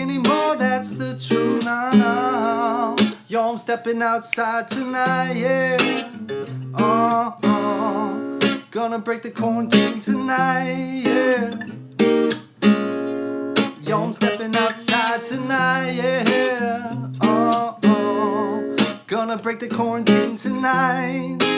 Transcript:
anymore, that's the truth, nah, nah. Yo, I'm stepping outside tonight, yeah. Gonna break the quarantine tonight, yeah. Yo, I'm stepping outside tonight, yeah. Gonna break the quarantine tonight.